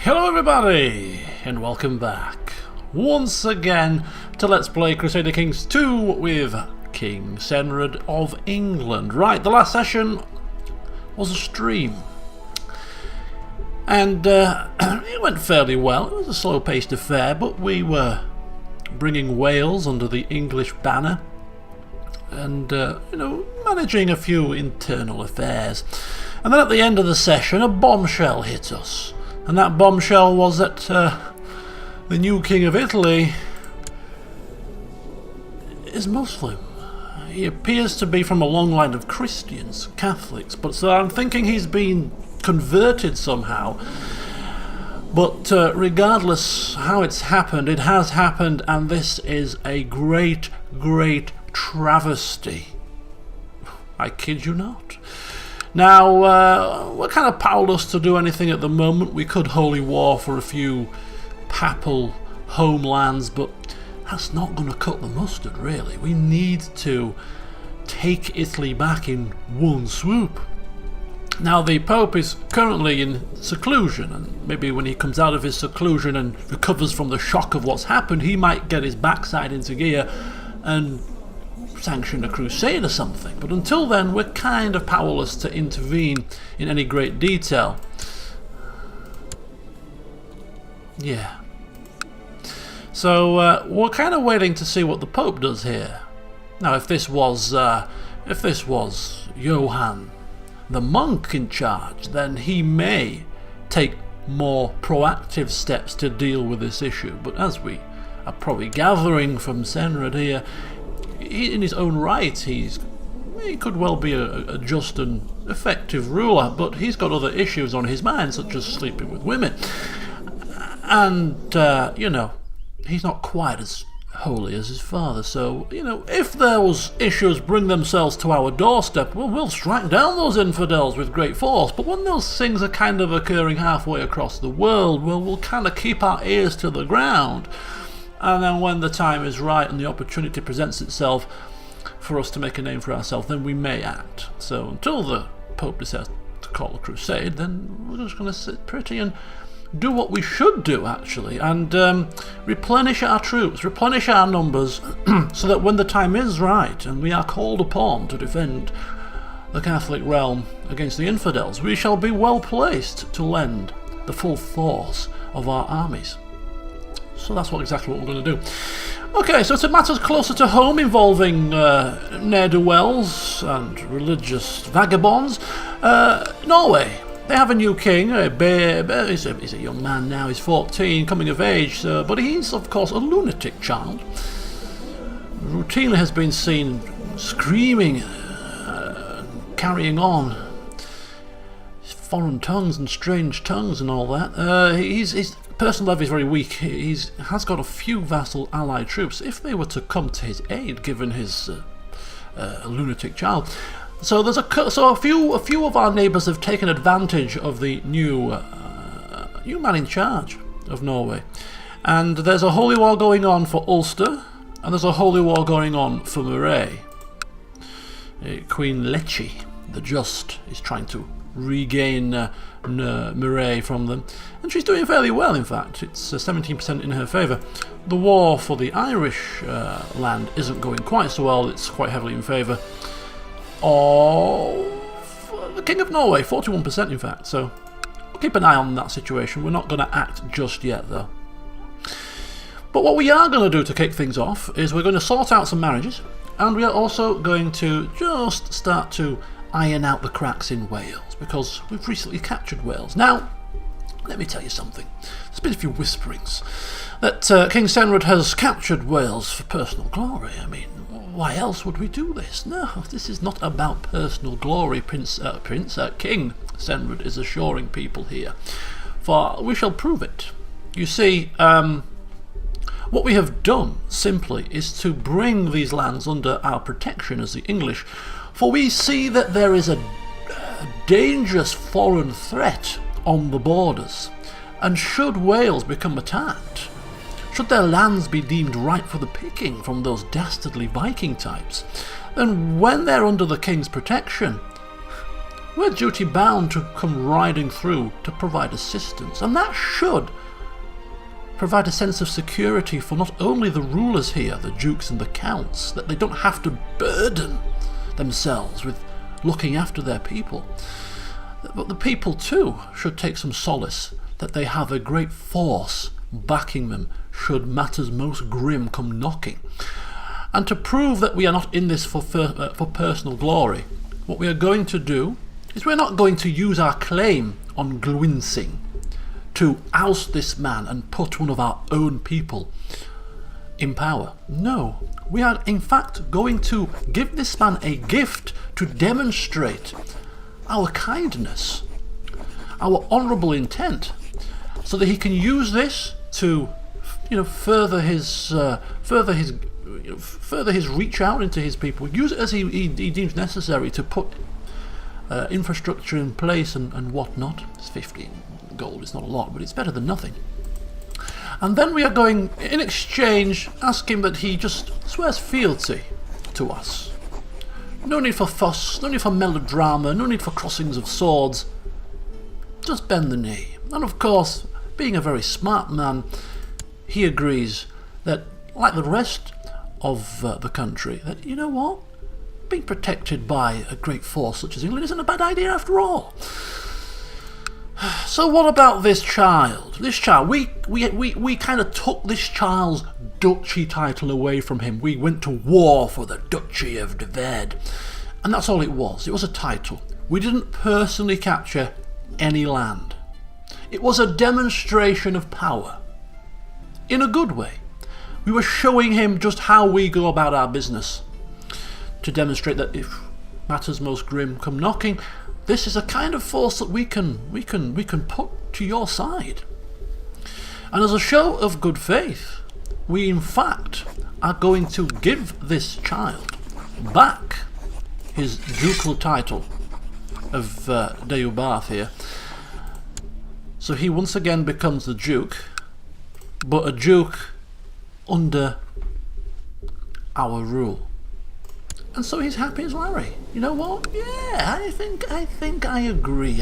Hello everybody, and welcome back once again to Let's Play Crusader Kings 2 with King Senrad of England. Right, the last session was a stream, and it went fairly well. It was a slow-paced affair, but we were bringing Wales under the English banner and, managing a few internal affairs. And then at the end of the session, a bombshell hit us. And that bombshell was that the new king of Italy is Muslim. He appears to be from a long line of Christians, Catholics, but so I'm thinking he's been converted somehow. But regardless how it's happened, it has happened, and this is a great, great travesty. I kid you not. Now, we're kind of powerless to do anything at the moment. We could holy war for a few papal homelands, but that's not going to cut the mustard, really. We need to take Italy back in one swoop. Now, the Pope is currently in seclusion, and maybe when he comes out of his seclusion and recovers from the shock of what's happened, he might get his backside into gear and sanction a crusade or something. But until then, we're kind of powerless to intervene in any great detail. Yeah. So we're kind of waiting to see what the Pope does here. Now, if this was Johann, the monk, in charge, then he may take more proactive steps to deal with this issue. But as we are probably gathering from Senrad here, in his own right, he could well be a just and effective ruler, but he's got other issues on his mind, such as sleeping with women. And, he's not quite as holy as his father, so, if those issues bring themselves to our doorstep, well, we'll strike down those infidels with great force. But when those things are kind of occurring halfway across the world, well, we'll kind of keep our ears to the ground. And then when the time is right and the opportunity presents itself for us to make a name for ourselves, then we may act. So until the Pope decides to call a crusade, then we're just going to sit pretty and do what we should do, actually, and replenish our troops, replenish our numbers, so that when the time is right and we are called upon to defend the Catholic realm against the infidels, we shall be well placed to lend the full force of our armies. So that's exactly what we're going to do. Okay, so to matters closer to home involving ne'er-do-wells and religious vagabonds, Norway. They have a new king, he's a young man now, he's 14, coming of age, but he's of course a lunatic child. Routinely has been seen screaming, carrying on foreign tongues and strange tongues and all that. His personal level is very weak. He has got a few vassal allied troops. If they were to come to his aid, given his lunatic child, so there's a few of our neighbours have taken advantage of the new man in charge of Norway, and there's a holy war going on for Ulster, and there's a holy war going on for Moray. Queen Lecce, the Just, is trying to regain Moray from them, and she's doing fairly well. In fact, it's 17% in her favour. The war for the Irish land isn't going quite so well. It's quite heavily in favour of the King of Norway, 41% in fact. So we'll keep an eye on that situation. We're not going to act just yet, though. But what we are going to do to kick things off is we're going to sort out some marriages, and we are also going to just start to iron out the cracks in Wales, because we've recently captured Wales. Now, let me tell you something. There's been a few whisperings that King Senrad has captured Wales for personal glory. I mean, why else would we do this? No, this is not about personal glory, King Senrad is assuring people here, for we shall prove it. You see, what we have done simply is to bring these lands under our protection as the English, for we see that there is a dangerous foreign threat on the borders, and should Wales become attacked, should their lands be deemed ripe for the picking from those dastardly Viking types, then when they're under the king's protection, we're duty bound to come riding through to provide assistance, and that should provide a sense of security for not only the rulers here, the dukes and the counts, that they don't have to burden themselves with looking after their people, but the people too should take some solace that they have a great force backing them should matters most grim come knocking. And to prove that we are not in this for personal glory, what we are going to do is we're not going to use our claim on Glwinsing to oust this man and put one of our own people in power. No, we are in fact going to give this man a gift to demonstrate our kindness, our honourable intent, so that he can use this to, further his reach out into his people. Use it as he deems necessary to put infrastructure in place and whatnot. It's 15 gold. It's not a lot, but it's better than nothing. And then we are going, in exchange, ask him that he just swears fealty to us. No need for fuss, no need for melodrama, no need for crossings of swords. Just bend the knee. And of course, being a very smart man, he agrees that, like the rest of the country, that, you know what, being protected by a great force such as England isn't a bad idea after all. So what about this child? This child, we kind of took this child's duchy title away from him. We went to war for the Duchy of Deved, and that's all it was. It was a title. We didn't personally capture any land. It was a demonstration of power, in a good way. We were showing him just how we go about our business, to demonstrate that if matters most grim come knocking, this is a kind of force that we can put to your side. And as a show of good faith, we in fact are going to give this child back his ducal title of Deubarth here. So he once again becomes the Duke, but a Duke under our rule. And so he's happy as Larry. You know what? Yeah, I think I agree.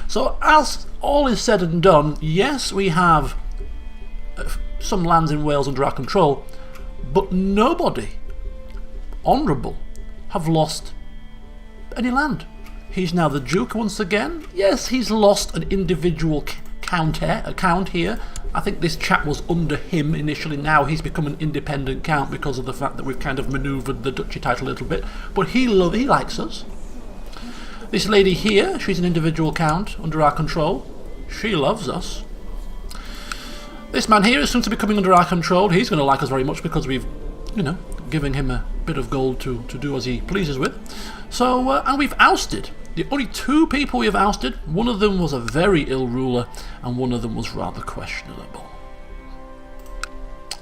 So as all is said and done, yes, we have some lands in Wales under our control, but nobody honourable have lost any land. He's now the Duke once again. Yes, he's lost an individual count here. I think this chap was under him initially. Now he's become an independent count because of the fact that we've kind of manoeuvred the duchy title a little bit. But he likes us. This lady here, she's an individual count under our control. She loves us. This man here is soon to be coming under our control. He's going to like us very much because we've, given him a bit of gold to do as he pleases with. So, and we've ousted. The only two people we have ousted, one of them was a very ill ruler, and one of them was rather questionable.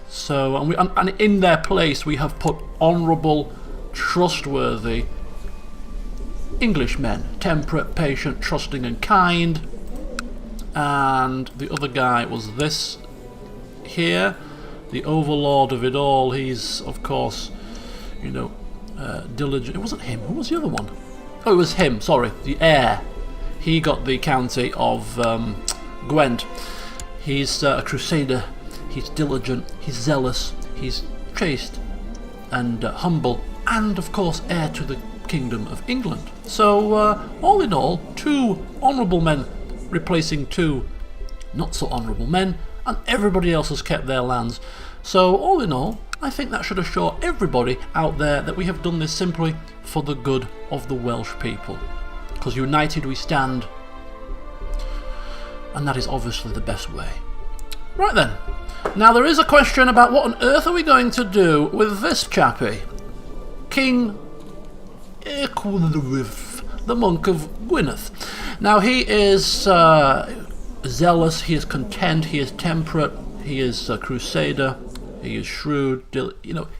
So, and in their place we have put honourable, trustworthy Englishmen, temperate, patient, trusting and kind. And the other guy was this here, the overlord of it all. He's, of course, diligent. It wasn't him. Who was the other one? Oh, it was him, sorry, the heir. He got the county of Gwent. He's a crusader, he's diligent, he's zealous, he's chaste and humble, and of course heir to the kingdom of England. So, all in all, two honourable men replacing two not so honourable men, and everybody else has kept their lands. So, all in all, I think that should assure everybody out there that we have done this simply for the good of the Welsh people. Because united we stand, and that is obviously the best way. Right then, now there is a question about what on earth are we going to do with this chappie, King Eicwddf, the monk of Gwynedd. Now he is zealous, he is content, he is temperate, he is a crusader, he is shrewd,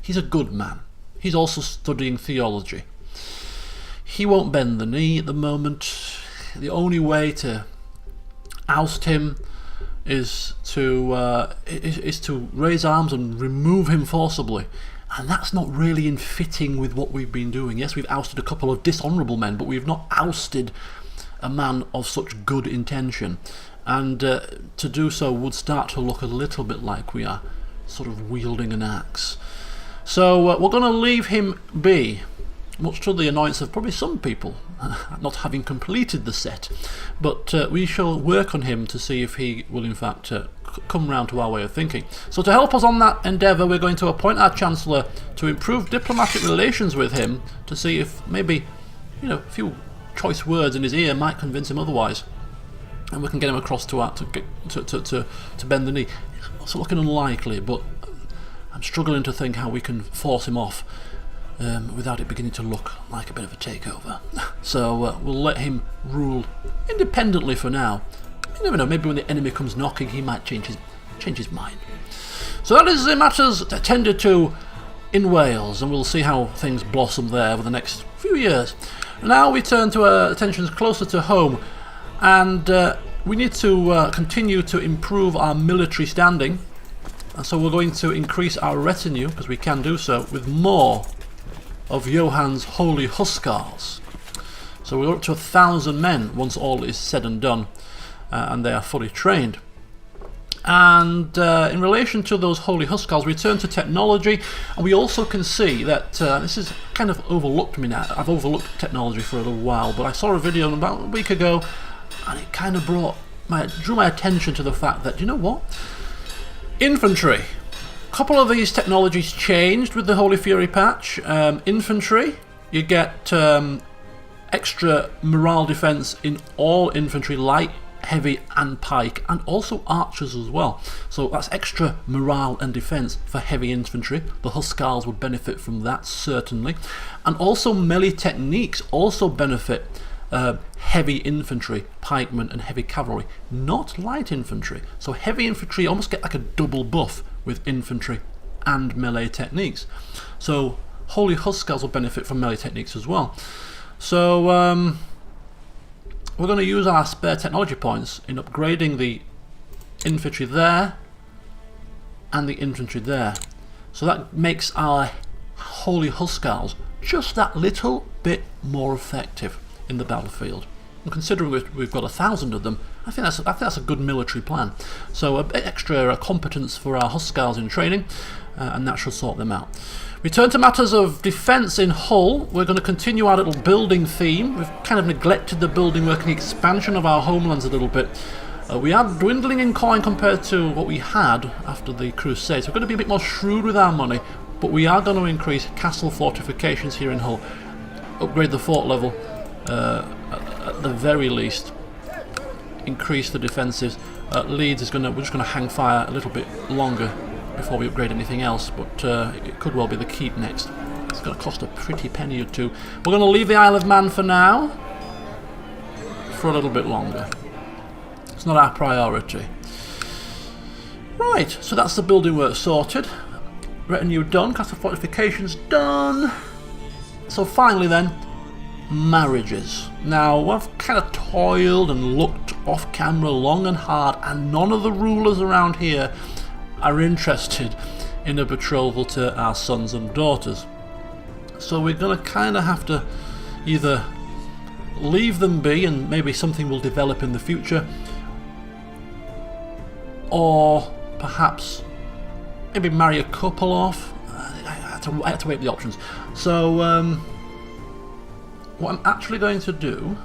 he's a good man. He's also studying theology. He won't bend the knee at the moment. The only way to oust him is to raise arms and remove him forcibly. And that's not really in fitting with what we've been doing. Yes, we've ousted a couple of dishonourable men, but we've not ousted a man of such good intention. And to do so would start to look a little bit like we are sort of wielding an axe. So we're going to leave him be, much to the annoyance of probably some people, not having completed the set. But we shall work on him to see if he will in fact come round to our way of thinking. So to help us on that endeavour, we're going to appoint our Chancellor to improve diplomatic relations with him, to see if maybe, a few choice words in his ear might convince him otherwise, and we can get him across to bend the knee. It's looking unlikely, but I'm struggling to think how we can force him off without it beginning to look like a bit of a takeover. So we'll let him rule independently for now. You never know, maybe when the enemy comes knocking he might change his mind. So that is the matters attended to in Wales, and we'll see how things blossom there over the next few years. Now we turn to our attentions closer to home, and we need to continue to improve our military standing, and so we're going to increase our retinue, because we can do so, with more of Johann's holy hussars. So we're up to 1,000 men once all is said and done, and they are fully trained. And in relation to those holy hussars, we turn to technology, and we also can see that this is kind of overlooked me now. I've overlooked technology for a little while, but I saw a video about a week ago, and it kind of drew my attention to the fact that, you know what? Infantry. A couple of these technologies changed with the Holy Fury patch. Infantry, you get extra morale defense in all infantry, light, heavy and pike, and also archers as well. So that's extra morale and defense for heavy infantry. The hussars would benefit from that, certainly. And also melee techniques also benefit heavy infantry, pikemen and heavy cavalry, not light infantry. So heavy infantry almost get like a double buff with infantry and melee techniques. So holy hussars will benefit from melee techniques as well. So we're going to use our spare technology points in upgrading the infantry there and the infantry there. So that makes our holy hussars just that little bit more effective in the battlefield. And considering we've got 1,000 of them, I think that's a good military plan. So a bit extra competence for our hussars in training, and that should sort them out. We turn to matters of defence in Hull. We're going to continue our little building theme. We've kind of neglected the building work and the expansion of our homelands a little bit. We are dwindling in coin compared to what we had after the Crusades. We're going to be a bit more shrewd with our money, but we are going to increase castle fortifications here in Hull, upgrade the fort level, at the very least, increase the defences. Leeds is we're just going to hang fire a little bit longer before we upgrade anything else, but it could well be the keep next. It's going to cost a pretty penny or two. We're going to leave the Isle of Man for now, for a little bit longer. It's not our priority. Right, so that's the building work sorted. Retinue done, castle fortifications done. So finally then, marriages. Now, I've kind of toiled and looked off camera long and hard, and none of the rulers around here are interested in a betrothal to our sons and daughters. So we're going to kind of have to either leave them be and maybe something will develop in the future, or perhaps maybe marry a couple off. I had to weigh up the options. So what I'm actually going to do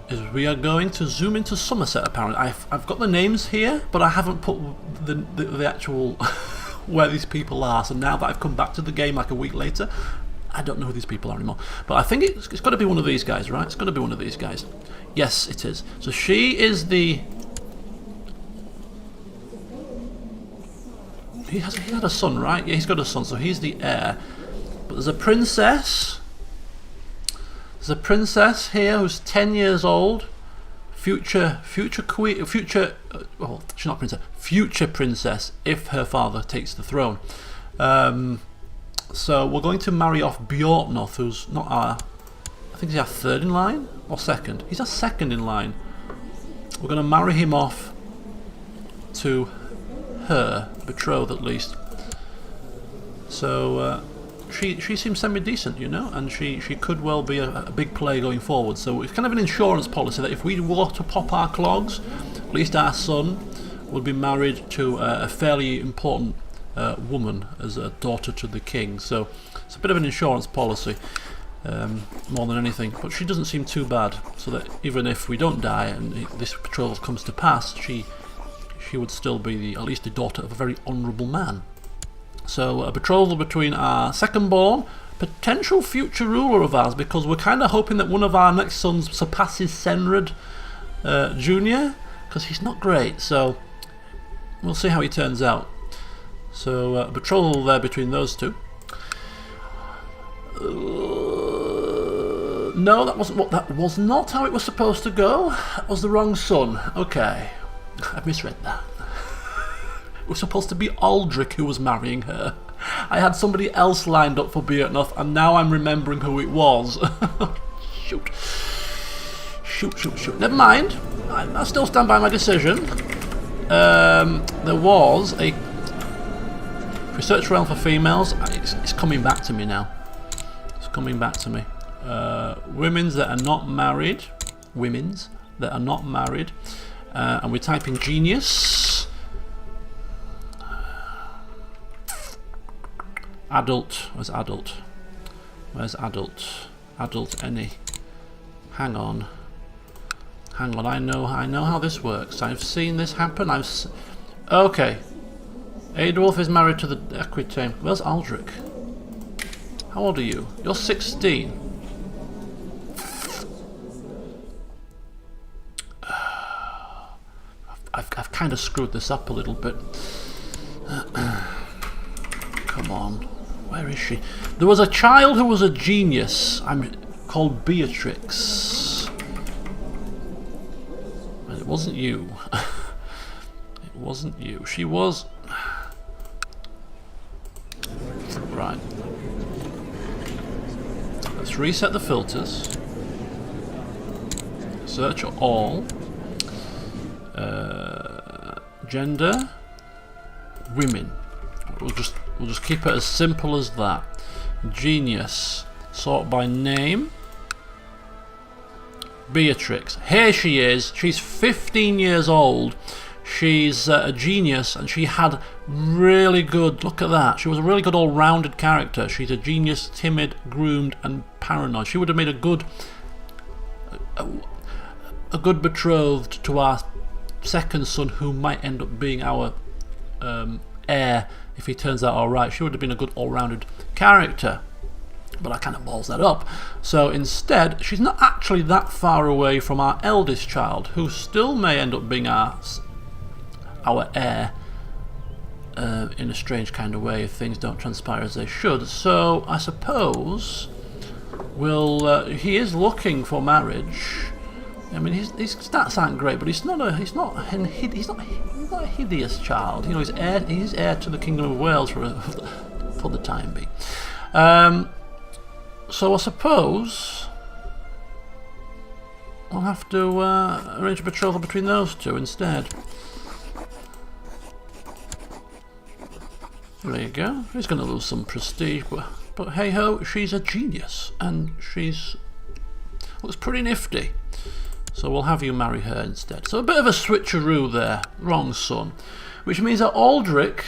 is we are going to zoom into Somerset. Apparently I've got the names here, but I haven't put the actual where these people are. So now that I've come back to the game like a week later, I don't know who these people are anymore. But I think it's got to be one of these guys, right? It's got to be one of these guys. Yes, it is. So she is the... He had a son, right? Yeah, he's got a son, so he's the heir. But there's a princess. There's a princess here who's 10 years old. Future queen, well, she's not princess. Future princess if her father takes the throne. So we're going to marry off Bjortnoth, who's not our... I think he's our third in line or second. He's our second in line. We're going to marry him off to her, betrothed at least. So she seems semi-decent, you know, and she could well be a big player going forward. So it's kind of an insurance policy that if we were to pop our clogs, at least our son would be married to a fairly important woman as a daughter to the king. So it's a bit of an insurance policy, more than anything. But she doesn't seem too bad, so that even if we don't die and this betrothal comes to pass, she would still be at least the daughter of a very honourable man. So a betrothal between our second-born, potential future ruler of ours, because we're kind of hoping that one of our next sons surpasses Senred Jr., because he's not great. So we'll see how he turns out. So a betrothal there between those two. No, that was not how it was supposed to go. That was the wrong son. Okay, I misread that. It was supposed to be Aldrich who was marrying her. I had somebody else lined up for Beardnoth, and now I'm remembering who it was. Shoot. Never mind. I still stand by my decision. There was a research realm for females. It's coming back to me now. It's coming back to me. Women's that are not married. And we type in genius. Adult. Where's adult? Adult any. Hang on. I know how this works. I've seen this happen. Okay. Adolf is married to the Aquitaine. Where's Aldrich? How old are you? You're 16. I've kind of screwed this up a little bit. Come on. Where is she? There was a child who was a genius. Called Beatrix. And it wasn't you. It wasn't you. She was... Right. Let's reset the filters. Search all. Gender. Women. We'll just keep it as simple as that. Genius. Sort by name. Beatrix. Here she is. She's 15 years old. She's a genius, and she had really good... Look at that. She was a really good all-rounded character. She's a genius, timid, groomed, and paranoid. She would have made a good betrothed to our second son, who might end up being our heir if he turns out alright. She would have been a good all-rounded character. But I kind of balls that up. So instead, she's not actually that far away from our eldest child, who still may end up being our heir in a strange kind of way if things don't transpire as they should. So I suppose he is looking for marriage. I mean, his stats aren't great, but he's not a hideous child. You know, he's heir to the Kingdom of Wales for the time being. So I suppose I'll have to arrange a betrothal between those two instead. There you go. He's going to lose some prestige, but hey ho, she's a genius, and looks pretty nifty. So we'll have you marry her instead. So a bit of a switcheroo there. Wrong son. Which means that Aldrich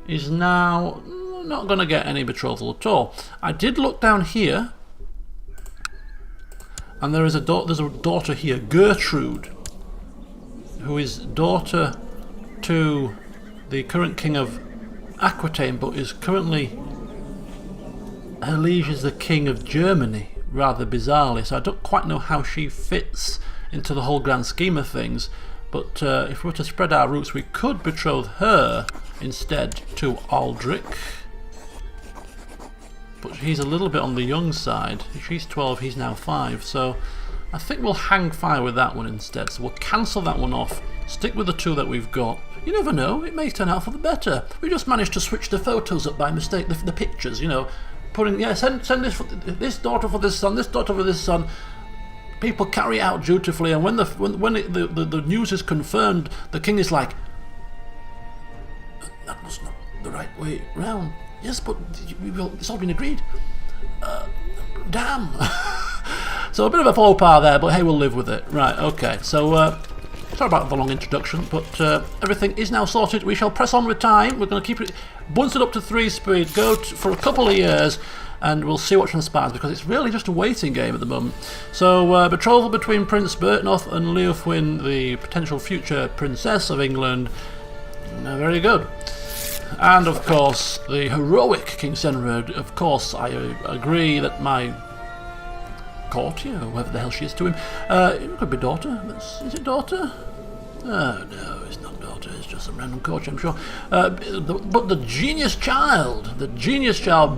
is now not going to get any betrothal at all. I did look down here, and there's a daughter here, Gertrude, who is daughter to the current king of Aquitaine, but is currently her liege is the king of Germany, rather bizarrely. So I don't quite know how she fits into the whole grand scheme of things. But if we were to spread our roots, we could betroth her instead to Aldrich. But he's a little bit on the young side. She's 12, he's now 5. So I think we'll hang fire with that one instead. So we'll cancel that one off, stick with the two that we've got. You never know, it may turn out for the better. We just managed to switch the photos up by mistake, the pictures, you know. Send this daughter for this son, this daughter for this son. People carry out dutifully, and when the news is confirmed, the king is like, that was not the right way round. Yes, but it's all been agreed. Damn. So a bit of a faux pas there, but hey, we'll live with it. Right, okay. So, sorry about the long introduction, but everything is now sorted. We shall press on with time. We're going to keep it, once it up to 3 speed, go for a couple of years, and we'll see what transpires, because it's really just a waiting game at the moment. So, betrothal between Prince Bertnoth and Leofwin, the potential future Princess of England. Very good. And of course, the heroic King Senred. Of course, I agree that my courtier, whoever the hell she is to him, it could be daughter. Is it daughter? Oh no, it's not daughter. It's just some random courtier, I'm sure. But the genius child,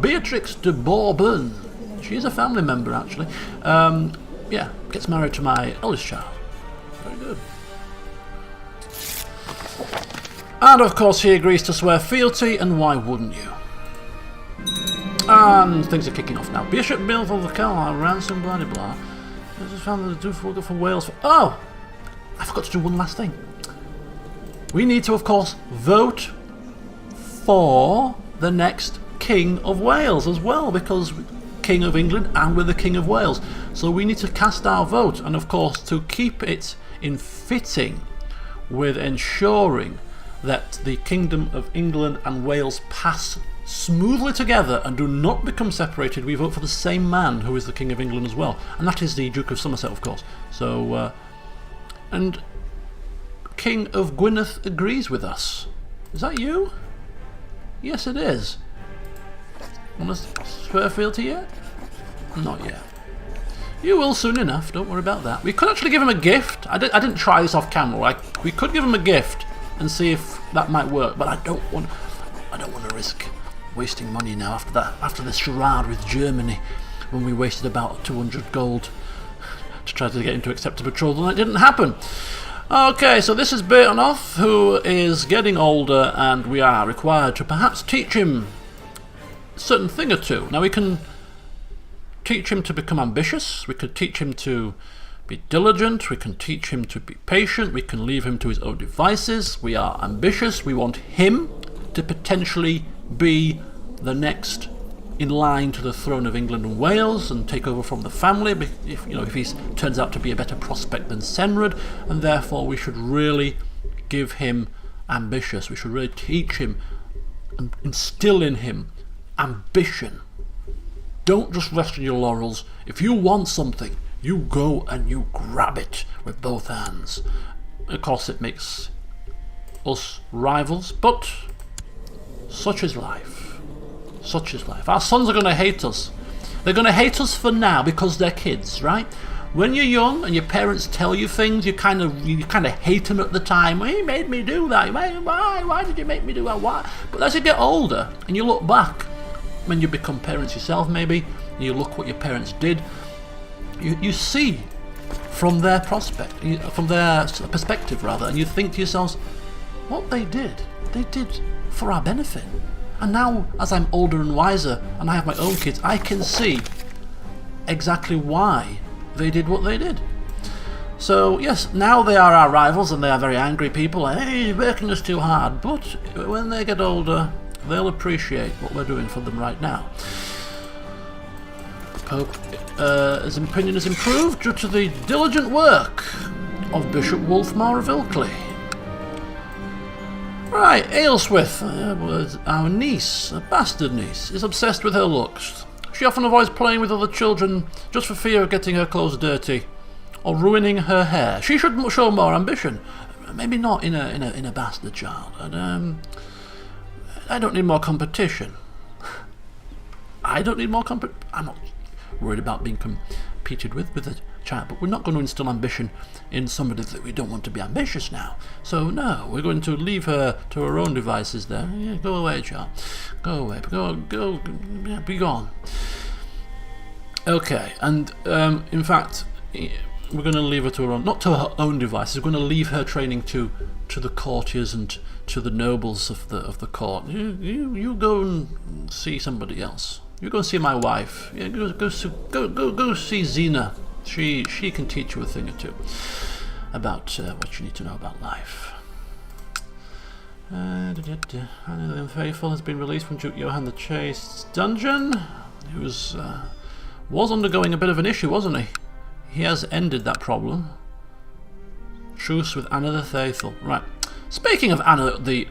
Beatrix de Bourbon. She is a family member, actually. Yeah, gets married to my eldest child. Very good. And of course he agrees to swear fealty, and why wouldn't you? And things are kicking off now. Bishop built of the Carlisle, ransom, blah blah blah. This is found to do for Wales. Oh! I forgot to do one last thing. We need to, of course, vote for the next King of Wales as well, because King of England and we're the King of Wales. So we need to cast our vote, and of course to keep it in fitting with ensuring that the Kingdom of England and Wales pass smoothly together and do not become separated, we vote for the same man who is the King of England as well, and that is the Duke of Somerset, of course. So, and King of Gwynedd agrees with us. Is that you? Yes, it is. Want to swear fealty yet? Not yet. You will soon enough, don't worry about that. We could actually give him a gift. I didn't try this off camera. We could give him a gift and see if that might work, but I don't want to risk wasting money now after this charade with Germany, when we wasted about 200 gold to try to get him to accept a betrothal, and it didn't happen. Okay, so this is Bertnoth, who is getting older, and we are required to perhaps teach him a certain thing or two. Now we can teach him to become ambitious, we could teach him to be diligent, we can teach him to be patient, we can leave him to his own devices. We are ambitious, we want him to potentially be the next in line to the throne of England and Wales and take over from the family, if he turns out to be a better prospect than Senred, and therefore we should really give him ambitious. We should really teach him and instill in him ambition. Don't just rest on your laurels. If you want something, you go and you grab it with both hands. Of course it makes us rivals, but such is life. Such is life. Our sons are going to hate us. They're going to hate us for now because they're kids, right? When you're young and your parents tell you things, you kind of hate them at the time. Well, he made me do that. Why did you make me do that? Why? But as you get older and you look back, when you become parents yourself maybe, and you look what your parents did, you see from their perspective rather, and you think to yourselves, what they did for our benefit. And now, as I'm older and wiser, and I have my own kids, I can see exactly why they did what they did. So yes, now they are our rivals, and they are very angry people. Hey, you're working us too hard. But when they get older, they'll appreciate what we're doing for them right now. Pope, his opinion has improved due to the diligent work of Bishop Wolfmar of Ilkley. Right, Aylesworth, our niece, a bastard niece, is obsessed with her looks. She often avoids playing with other children just for fear of getting her clothes dirty or ruining her hair. She should show more ambition. Maybe not in a bastard child. And, I don't need more competition. I don't need more competition. I'm not worried about being competed with a child, but we're not going to instill ambition in somebody that we don't want to be ambitious now. So no, we're going to leave her to her own devices there. Yeah, go away, child. Go away. Go. Yeah, be gone. Okay, and in fact, we're going to leave her to her own, not to her own devices. We're going to leave her training to the courtiers and to the nobles of the court. You go and see somebody else. You go and see my wife. Yeah, go see Zena. She can teach you a thing or two about what you need to know about life. The Unfaithful has been released from Duke Johann the Chaste's dungeon. He was undergoing a bit of an issue, wasn't he? He has ended that problem. Truce with Anna the Faithful. Right. Speaking of Anna the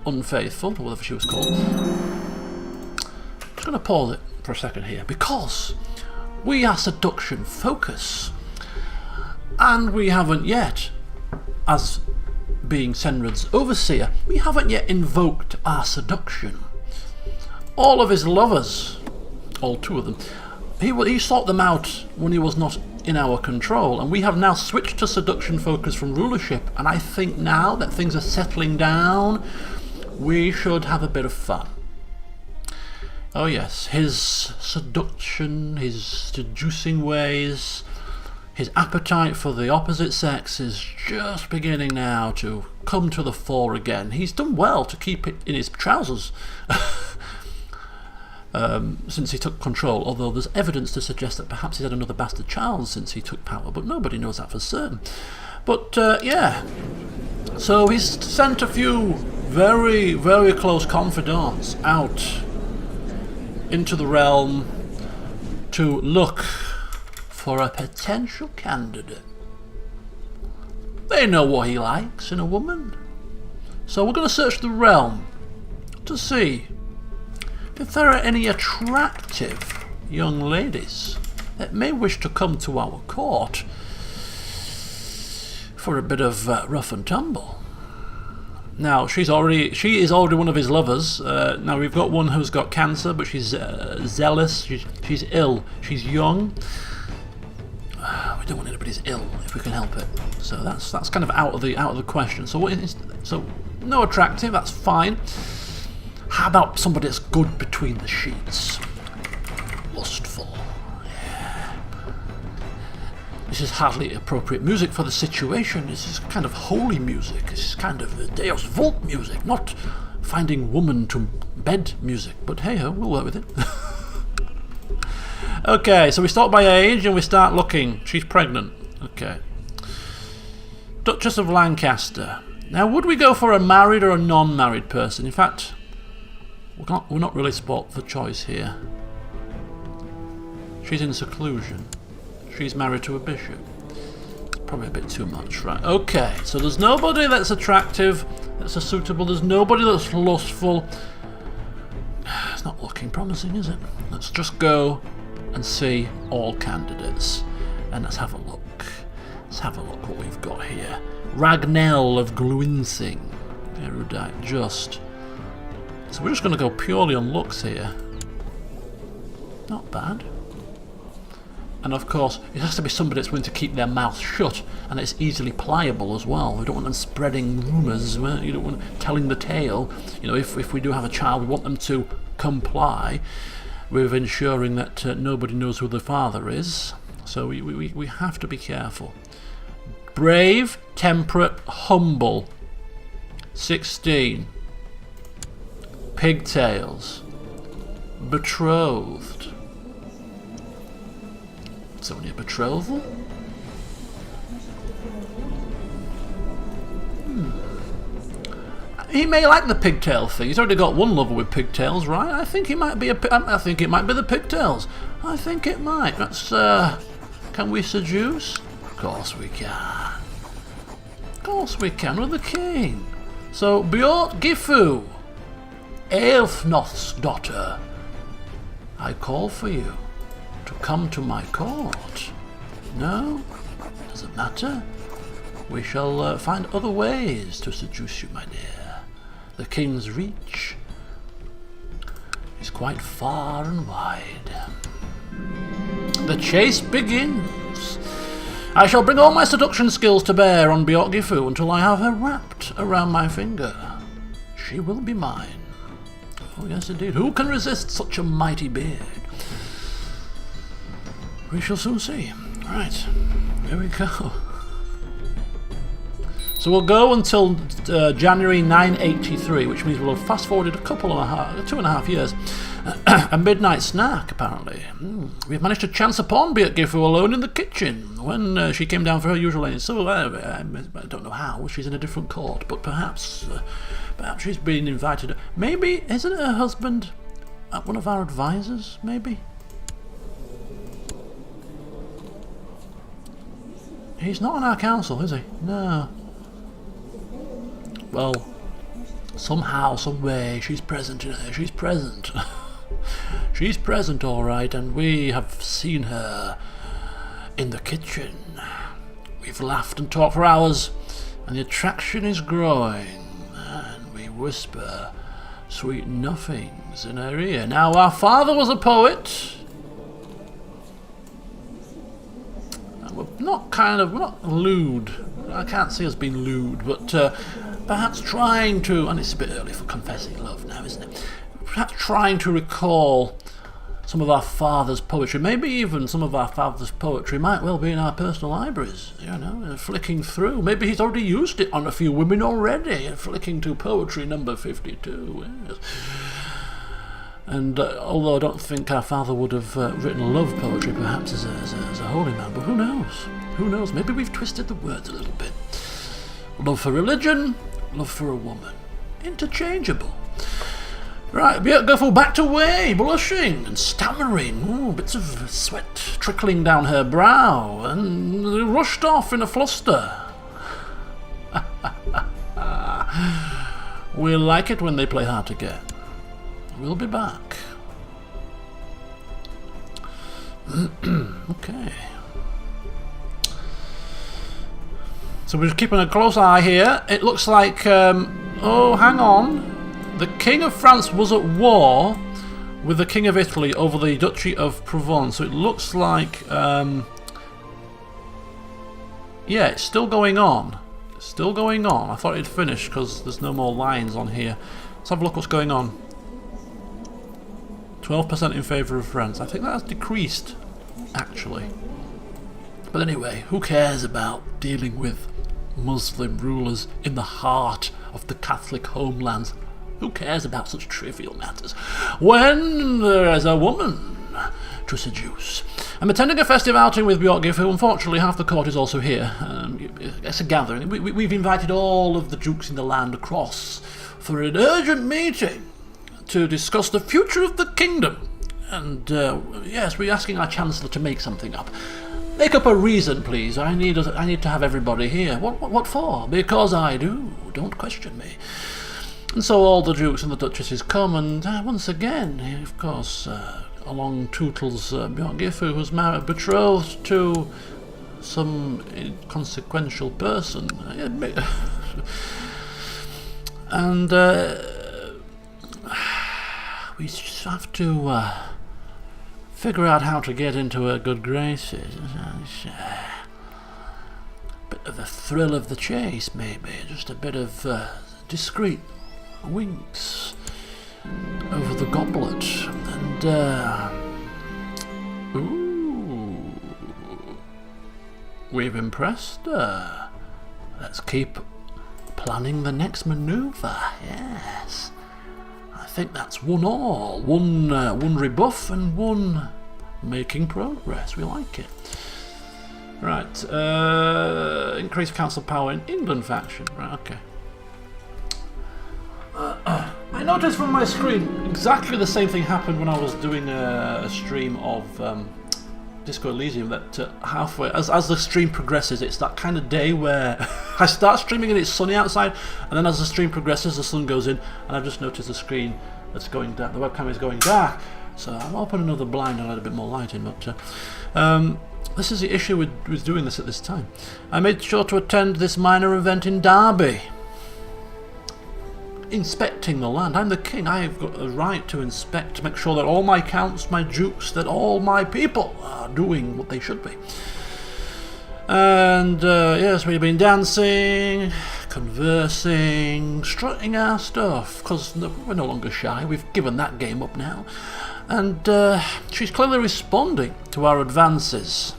Unfaithful, or whatever she was called, I'm just going to pause it for a second here, because we are seduction focus, and we haven't yet, as being Senrad's overseer, we haven't yet invoked our seduction. All of his lovers, all 2 of them, he sought them out when he was not in our control, and we have now switched to seduction focus from rulership, and I think now that things are settling down, we should have a bit of fun. Oh yes, his seduction, his seducing ways, his appetite for the opposite sex is just beginning now to come to the fore again. He's done well to keep it in his trousers since he took control, although there's evidence to suggest that perhaps he's had another bastard child since he took power, but nobody knows that for certain. But yeah, so he's sent a few very, very close confidants out into the realm to look for a potential candidate. They know what he likes in a woman. So we're going to search the realm to see if there are any attractive young ladies that may wish to come to our court for a bit of rough and tumble. Now, she is already one of his lovers. Now we've got one who's got cancer, but she's zealous. She's ill. She's young. We don't want anybody's ill if we can help it. So that's kind of out of the question. So no attractive. That's fine. How about somebody that's good between the sheets? Lustful. Yeah. This is hardly appropriate music for the situation. This is kind of holy music. This is kind of Deus Vult music, not finding woman to bed music. But hey ho, we'll work with it. Okay, so we start by age and we start looking. She's pregnant. Okay. Duchess of Lancaster. Now, would we go for a married or a non-married person? In fact, we're not really spot for choice here. She's in seclusion. She's married to a bishop. It's probably a bit too much, right? Okay, so there's nobody that's attractive, that's suitable. There's nobody that's lustful. It's not looking promising, is it? Let's just go and see all candidates. And let's have a look. Let's have a look what we've got here. Ragnell of Gluinsing. Erudite, just. So we're just going to go purely on looks here. Not bad. And of course, it has to be somebody that's willing to keep their mouth shut, and it's easily pliable as well. We don't want them spreading rumours. You don't want telling the tale. You know, if we do have a child, we want them to comply with ensuring that nobody knows who the father is. So we have to be careful. Brave, temperate, humble. 16. Pigtails. Betrothed. It's only a betrothal? He may like the pigtail thing. He's already got one lover with pigtails, right? I think it might be I think it might be the pigtails. I think it might. That's can we seduce? Of course we can. Of course we can. We're the king. So Bjort Gifu, Aelfnoth's daughter, I call for you to come to my court. No? Doesn't matter. We shall find other ways to seduce you, my dear. The king's reach is quite far and wide. The chase begins. I shall bring all my seduction skills to bear on Bjort Gifu until I have her wrapped around my finger. She will be mine. Oh yes indeed. Who can resist such a mighty beard? We shall soon see. Right, here we go. So we'll go until January 983, which means we'll have fast forwarded a couple and a half, 2.5 years. A midnight snack, apparently. We've managed to chance upon Beatgifu alone in the kitchen when she came down for her usual lane. So I don't know how. She's in a different court, but perhaps she's been invited. Maybe isn't her husband one of our advisors? Maybe. He's not on our council, is he? No. Well, somehow, some way, she's present. She's present. She's present, all right, and we have seen her in the kitchen. We've laughed and talked for hours, and the attraction is growing, and we whisper sweet nothings in her ear. Now, our father was a poet. We're not lewd. I can't see us being lewd, but perhaps trying to, and it's a bit early for confessing love now, isn't it? Perhaps trying to recall some of our father's poetry. Maybe even some of our father's poetry might well be in our personal libraries, flicking through. Maybe he's already used it on a few women already, flicking to poetry number 52. Yes. And although I don't think our father would have written love poetry, perhaps as a holy man, but who knows? Who knows? Maybe we've twisted the words a little bit. Love for religion, love for a woman. Interchangeable. Right, Beatgifu backed away, blushing and stammering, bits of sweat trickling down her brow, and rushed off in a fluster. We'll like it when they play hard to get. We'll be back. Okay. So we're keeping a close eye here. It looks like, oh, hang on. The King of France was at war with the King of Italy over the Duchy of Provence. So it looks like, yeah, it's still going on. It's still going on. I thought it'd finished because there's no more lines on here. Let's have a look what's going on. 12% in favour of France. I think that has decreased, actually. But anyway, who cares about dealing with Muslim rulers in the heart of the Catholic homelands? Who cares about such trivial matters when there is a woman to seduce? I'm attending a festive outing with Beatgifu. Unfortunately, half the court is also here. It's a gathering. We've invited all of the dukes in the land across for an urgent meeting to discuss the future of the kingdom. And yes, we're asking our Chancellor to make something up. Make up a reason, please. I need to have everybody here. What for? Because I do. Don't question me. And so all the dukes and the duchesses come, and once again, of course, along Tootles Beatgifu, who's betrothed to some inconsequential person. And we just have to figure out how to get into her good graces. It's a bit of the thrill of the chase, maybe. Just a bit of discreet winks over the goblet. And, ooh, we've impressed her. Let's keep planning the next manoeuvre, yes. I think that's one all. One rebuff and one making progress. We like it. Right, increase council power in England faction. Right, okay. I noticed from my screen exactly the same thing happened when I was doing a stream of Disco Elysium, that halfway, as the stream progresses, it's that kind of day where I start streaming and it's sunny outside, and then as the stream progresses the sun goes in, and I've just noticed the screen that's going dark, the webcam is going dark, so I'll open another blind and add a bit more light in, but this is the issue with doing this at this time. I made sure to attend this minor event in Derby. Inspecting the land. I'm the king. I've got a right to inspect, to make sure that all my counts, my dukes, that all my people are doing what they should be. And yes, we've been dancing, conversing, strutting our stuff, because we're no longer shy. We've given that game up now. And she's clearly responding to our advances.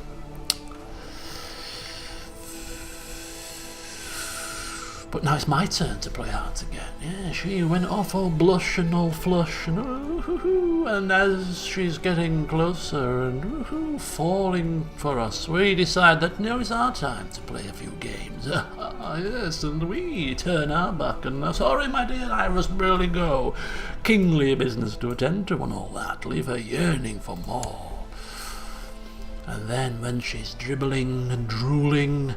But now it's my turn to play hard to get. Yeah, she went off all blush and all flush and as she's getting closer and falling for us, we decide that now is our time to play a few games. Yes, and we turn our back and sorry, my dear Iris, really go. Kingly business to attend to and all that. Leave her yearning for more. And then when she's dribbling and drooling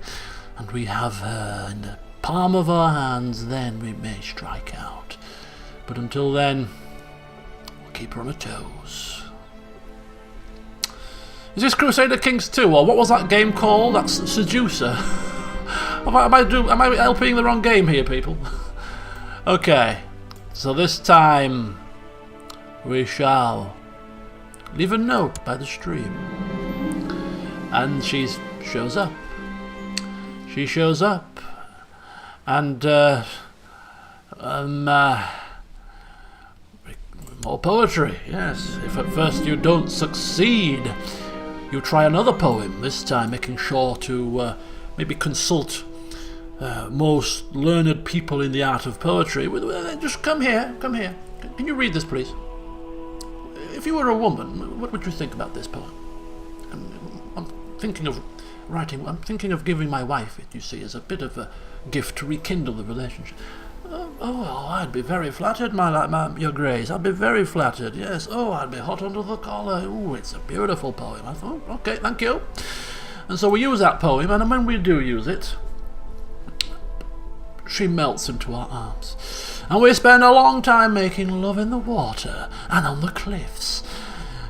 and we have her in the palm of our hands, then we may strike out. But until then, we'll keep her on her toes. Is this Crusader Kings 2, or what was that game called? That's Seducer. Am I LPing the wrong game here, people? Okay, so this time we shall leave a note by the stream. And she shows up. She shows up. And more poetry, yes. If at first you don't succeed, you try another poem, this time making sure to maybe consult most learned people in the art of poetry. Just come here, come here. Can you read this, please? If you were a woman, what would you think about this poem? I'm thinking of writing, I'm thinking of giving my wife it, you see, as a bit of a gift to rekindle the relationship. Oh, I'd be very flattered, your Grace. I'd be very flattered, yes. Oh, I'd be hot under the collar. Oh, it's a beautiful poem. I thought, okay, thank you. And so we use that poem, and when we do use it, she melts into our arms. And we spend a long time making love in the water, and on the cliffs,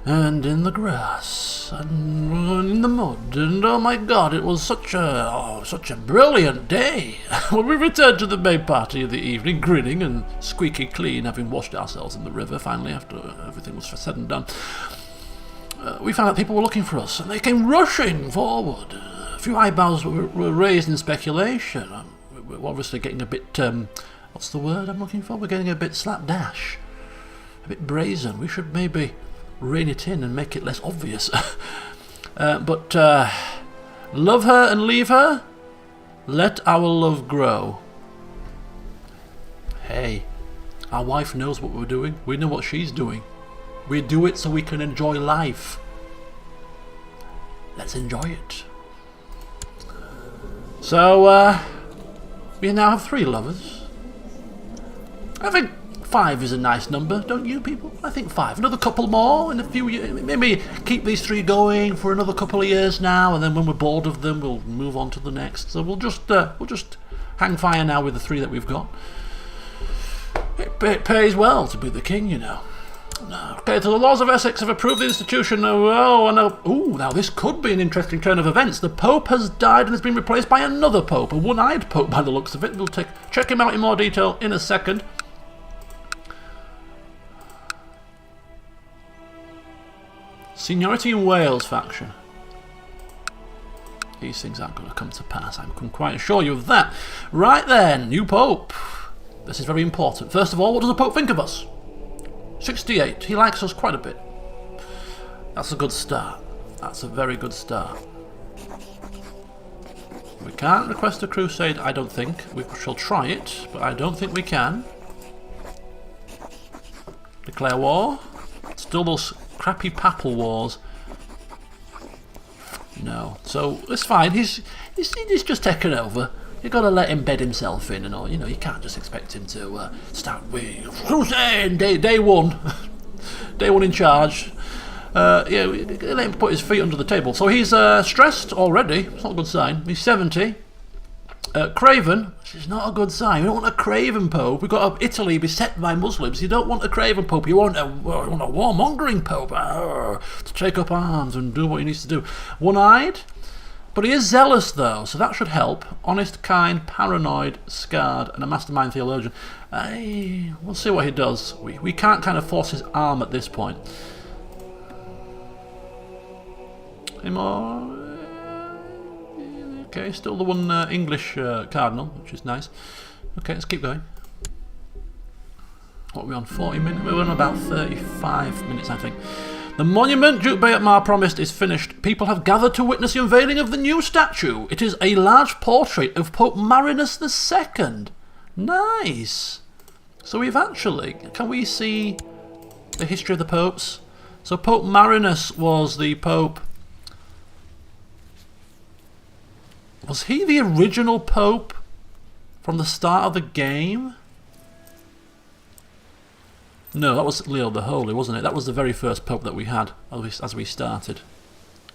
and in the grass, and in the mud, and oh my God, it was such a brilliant day. When we returned to the main party of the evening, grinning and squeaky clean, having washed ourselves in the river, finally, after everything was said and done, we found out people were looking for us, and they came rushing forward. A few eyebrows were raised in speculation. We're obviously getting a bit, what's the word I'm looking for? We're getting a bit slapdash, a bit brazen. We should maybe rein it in and make it less obvious. But love her and leave her, let our love grow. Hey, our wife knows what we're doing. We know what she's doing. We do it so we can enjoy life. Let's enjoy it. So we now have 3 lovers. I think 5 is a nice number, don't you people? I think 5. Another couple more in a few years. Maybe keep these 3 going for another couple of years now, and then when we're bored of them, we'll move on to the next. So we'll just hang fire now with the 3 that we've got. It pays well to be the king, you know. Okay, so the laws of Essex have approved the institution. Now this could be an interesting turn of events. The Pope has died and has been replaced by another Pope, a one-eyed Pope by the looks of it. We'll check him out in more detail in a second. Seniority in Wales faction. These things aren't going to come to pass, I can quite assure you of that. Right then, new Pope. This is very important. First of all, what does the Pope think of us? 68. He likes us quite a bit. That's a good start. That's a very good start. We can't request a crusade, I don't think. We shall try it, but I don't think we can. Declare war. Still those crappy papal wars. No. So it's fine. He's just taken over. You've got to let him bed himself in and all. You know, you can't just expect him to start with crusade day one. Day one in charge. Yeah, let him put his feet under the table. So he's stressed already. It's not a good sign. He's 70. Craven, which is not a good sign. We don't want a craven pope. We've got Italy beset by Muslims. You don't want a craven pope. You want a warmongering pope to take up arms and do what he needs to do. One-eyed, but he is zealous though, so that should help. Honest, kind, paranoid, scarred, and a mastermind theologian. We'll see what he does. We can't kind of force his arm at this point. Any more? Okay, still the one English cardinal, which is nice. Okay, let's keep going. What are we on? 40 minutes? We're on about 35 minutes, I think. The monument Duke Beatmar promised is finished. People have gathered to witness the unveiling of the new statue. It is a large portrait of Pope Marinus II. Nice. So we've actually... Can we see the history of the popes? So Pope Marinus was the pope... Was he the original pope from the start of the game? No, that was Leo the Holy, wasn't it? That was the very first pope that we had as we started.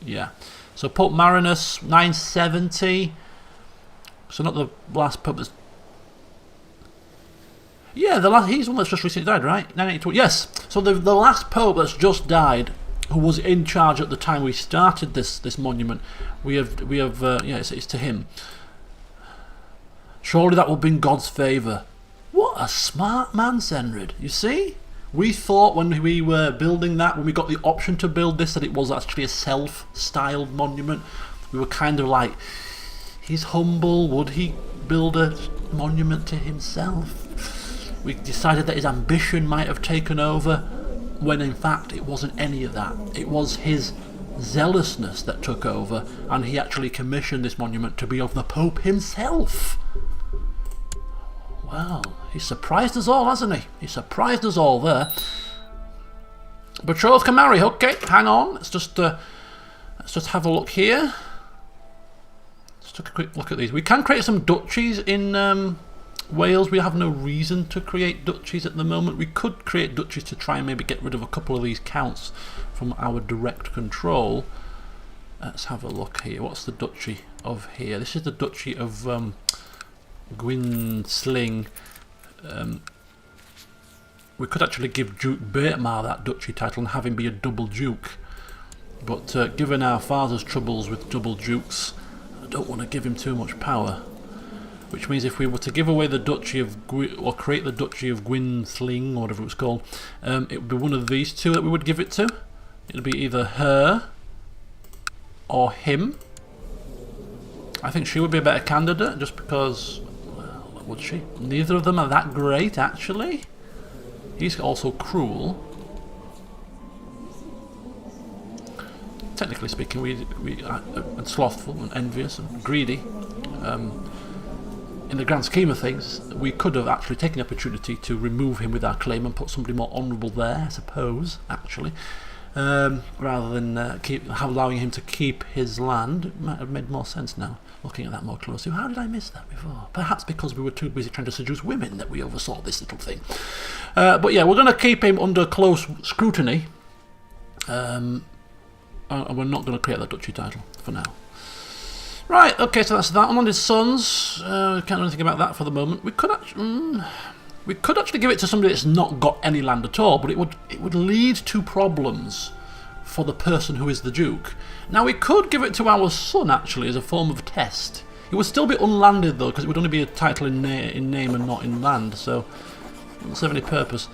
Yeah. So Pope Marinus, 970. So not the last pope that's... Yeah, he's the one that's just recently died, right? 982. Yes. So the last pope that's just died, who was in charge at the time we started this monument, we have yeah, it's to him. Surely that will bring God's favour. What a smart man, Senrid. You see? We thought when we were building that, when we got the option to build this, that it was actually a self-styled monument. We were kind of like, he's humble, would he build a monument to himself? We decided that his ambition might have taken over, when in fact it wasn't any of that. It was his zealousness that took over, and he actually commissioned this monument to be of the Pope himself. Well, he's surprised us all, hasn't he? He surprised us all there. Betrothed can marry. Okay, hang on. Let's just have a look here. Let's take a quick look at these. We can create some duchies in Wales. We have no reason to create duchies at the moment. We could create duchies to try and maybe get rid of a couple of these counts from our direct control. Let's have a look here. What's the duchy of here? This is the duchy of Gwynsling. We could actually give Duke Beatmar that duchy title and have him be a double duke, but given our father's troubles with double dukes, I don't want to give him too much power, which means if we were to give away the duchy of or create the duchy of Gwynsling, or whatever it was called, it would be one of these two that we would give it to. It would be either her or him. I think she would be a better candidate, just because... Would she? Neither of them are that great, actually. He's also cruel. Technically speaking, we are and slothful and envious and greedy. In the grand scheme of things, we could have actually taken the opportunity to remove him with our claim and put somebody more honourable there, I suppose, actually. Rather than allowing him to keep his land. It might have made more sense now, looking at that more closely. How did I miss that before? Perhaps because we were too busy trying to seduce women that we oversaw this little thing. But yeah, we're going to keep him under close scrutiny. And we're not going to create that duchy title for now. Right, okay, so that's that. On his sons, can't do anything about that for the moment. We could actually give it to somebody that's not got any land at all, but it would lead to problems for the person who is the Duke. Now we could give it to our son actually as a form of test. It would still be unlanded though, because it would only be a title in name and not in land, so it wouldn't serve any purpose.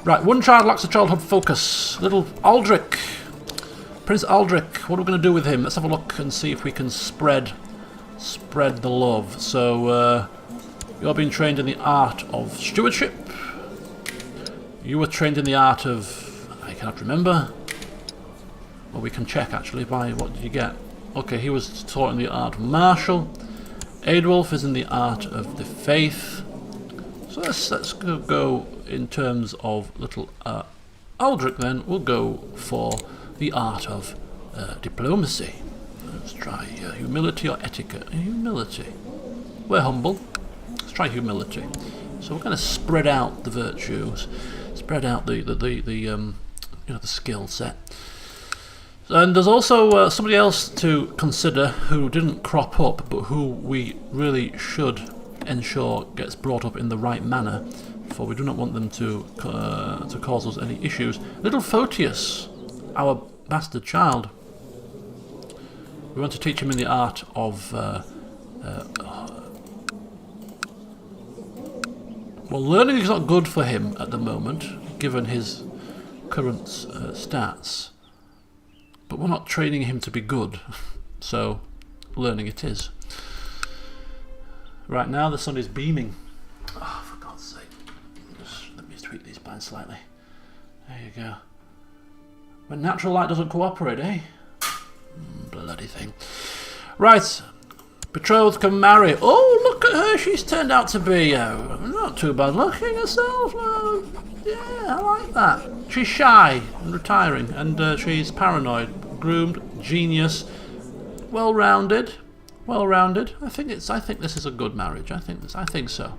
Right, one child lacks a childhood focus. Little Aldrich. Prince Aldrich, what are we going to do with him? Let's have a look and see if we can spread the love. So, you're being trained in the art of stewardship. You were trained in the art of... I cannot remember. Well, we can check actually by what did you get. Okay, he was taught in the art of martial. Aedwulf is in the art of the faith. So let's go in terms of little Aldrich then. We'll go for the art of diplomacy. Let's try humility or etiquette. Humility. We're humble. Let's try humility. So we're going to spread out the virtues, spread out the skill set. And there's also somebody else to consider who didn't crop up, but who we really should ensure gets brought up in the right manner, for we do not want them to cause us any issues. Little Photius, our bastard child. We want to teach him in the art of well, learning is not good for him at the moment, given his current stats. But we're not training him to be good, so learning it is. Right now the sun is beaming. Oh, for God's sake. Let me tweak these bands slightly. There you go. When natural light doesn't cooperate, eh? Bloody thing. Right. Betrothed can marry. Oh, look at her. She's turned out to be not too bad looking herself. Yeah, I like that. She's shy and retiring, and she's paranoid, groomed, genius, well-rounded. Well-rounded. I think this is a good marriage. I think so.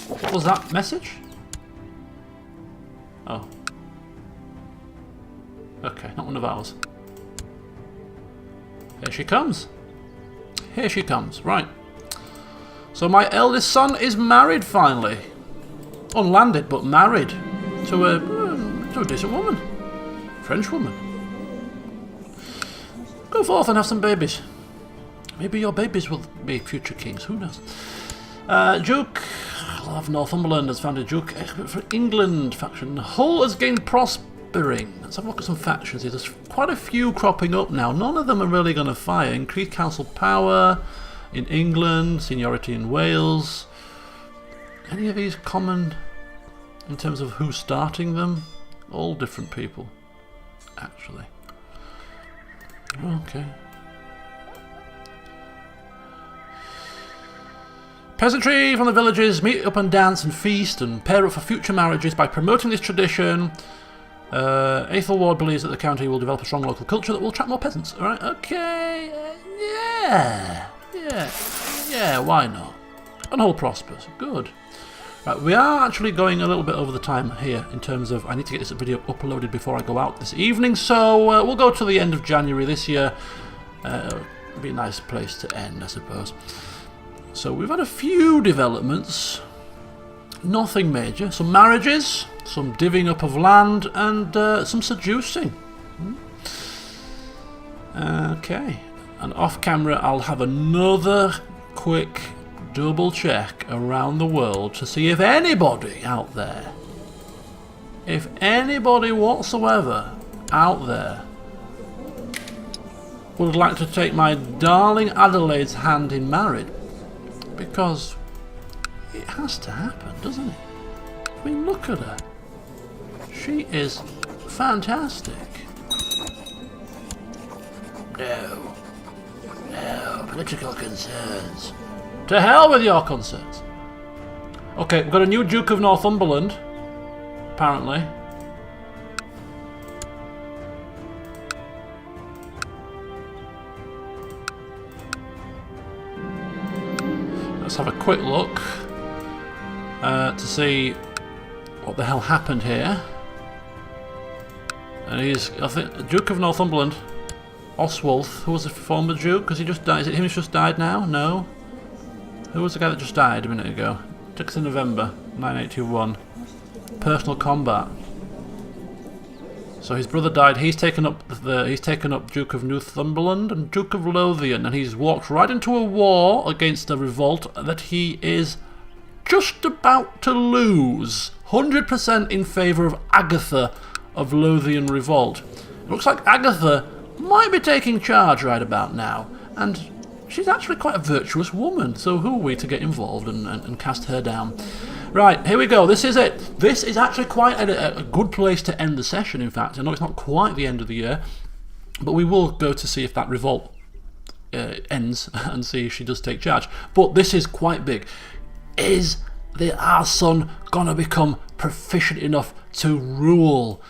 What was that message? Oh. Okay, not one of ours. Here she comes. Here she comes. Right. So my eldest son is married finally. Unlanded, but married to a decent woman. French woman. Go forth and have some babies. Maybe your babies will be future kings. Who knows? Duke of Northumberland has founded Duke for England faction. Hull has gained prospering. Let's have a look at some factions here. There's quite a few cropping up now. None of them are really going to fire. Increased council power in England, seniority in Wales. Any of these common in terms of who's starting them? All different people, actually. Okay. Peasantry from the villages meet up and dance and feast and pair up for future marriages by promoting this tradition. Aethelward believes that the county will develop a strong local culture that will attract more peasants. Alright, okay. Yeah, why not? And Hull prospers. Good. Right, we are actually going a little bit over the time here in terms of I need to get this video uploaded before I go out this evening, so we'll go to the end of January this year. It'll be a nice place to end, I suppose. So we've had a few developments, nothing major. Some marriages, some divvying up of land, and some seducing. Okay, and off camera I'll have another quick double check around the world to see if anybody out there, if anybody whatsoever out there would like to take my darling Adelaide's hand in marriage. Because it has to happen, doesn't it? I mean, look at her. She is fantastic. No, political concerns. To hell with your concerns. Okay, we've got a new Duke of Northumberland, apparently. Let's have a quick look to see what the hell happened here. And he's, I think, Duke of Northumberland, Oswulf, who was the former Duke, because he just died. Is it him who's just died now? No. Who was the guy that just died a minute ago? 6th of November, 981. Personal combat. So his brother died. He's taken up Duke of Northumberland and Duke of Lothian, and he's walked right into a war against a revolt that he is just about to lose. 100% in favour of Agatha of Lothian revolt. It looks like Agatha might be taking charge right about now, and she's actually quite a virtuous woman, so who are we to get involved and cast her down? Right, here we go. This is it. This is actually quite a good place to end the session, in fact. I know it's not quite the end of the year, but we will go to see if that revolt ends and see if she does take charge. But this is quite big. Is our son going to become proficient enough to rule?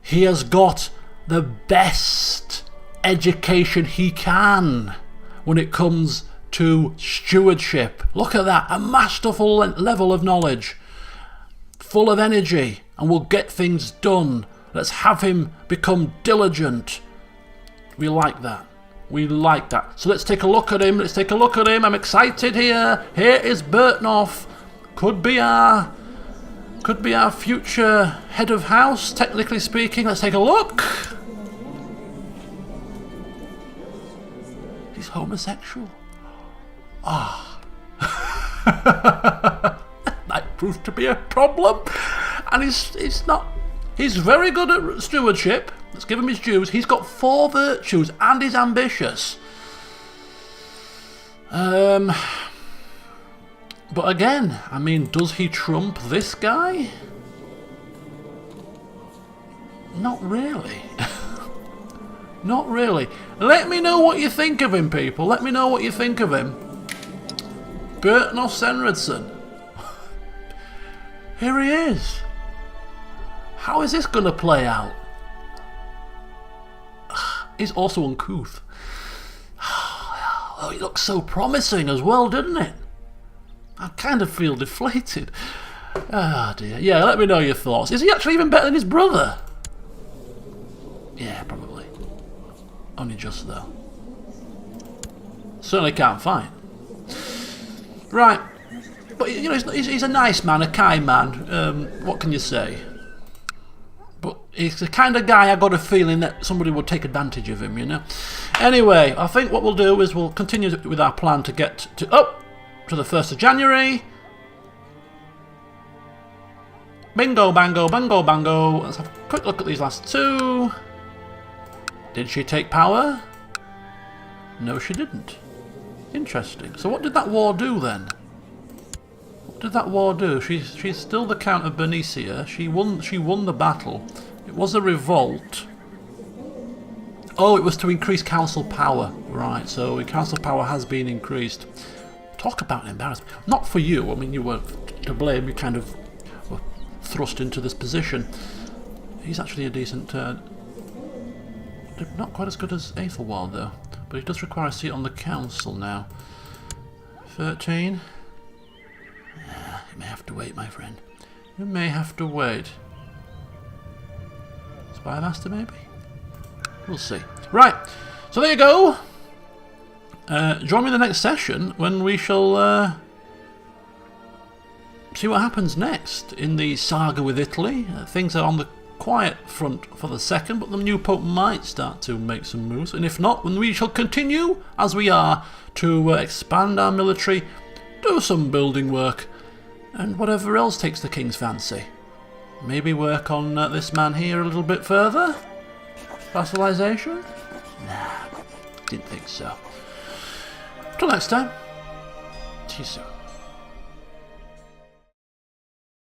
He has got the best education he can when it comes to stewardship. Look at that, a masterful level of knowledge, full of energy, and will get things done. Let's have him become diligent. We like that. We like that. So let's take a look at him. I'm excited here. Here is Bertnoff. Could be our future head of house, technically speaking. Let's take a look. He's homosexual. That might prove to be a problem. And he's not. He's very good at stewardship. Let's give him his dues. He's got 4 virtues and he's ambitious. But again, I mean, does he trump this guy? Not really. Not really. Let me know what you think of him, people. Let me know what you think of him. Burton or Senradsson? Here he is. How is this going to play out? He's also uncouth. Oh, he looks so promising as well, didn't it? I kind of feel deflated. Ah, dear. Yeah, let me know your thoughts. Is he actually even better than his brother? Yeah, probably. Only just, though. Certainly can't fight. Right. But, you know, he's a nice man, a kind man. What can you say? But he's the kind of guy I got a feeling that somebody would take advantage of him, you know? Anyway, I think what we'll do is we'll continue with our plan to get to the 1st of January. Bingo, bango, bango, bango. Let's have a quick look at these last two. Did she take power? No, she didn't. Interesting. So what did that war do then? What did that war do? She's still the Count of Bernicia. She won the battle. It was a revolt. Oh, it was to increase council power. Right, so council power has been increased. Talk about an embarrassment. Not for you. I mean, you were to blame. You kind of were thrust into this position. He's actually a decent... not quite as good as Aethelwald, though. But he does require a seat on the council now. 13. Yeah, you may have to wait, my friend. You may have to wait. Spy Master, maybe? We'll see. Right, so there you go. Join me in the next session when we shall see what happens next in the saga with Italy. Things are on the quiet front for the second, but the new Pope might start to make some moves, and if not, then we shall continue as we are to expand our military, do some building work, and whatever else takes the king's fancy. Maybe work on this man here a little bit further? Vassalization? Nah, didn't think so. Till next time, see you soon.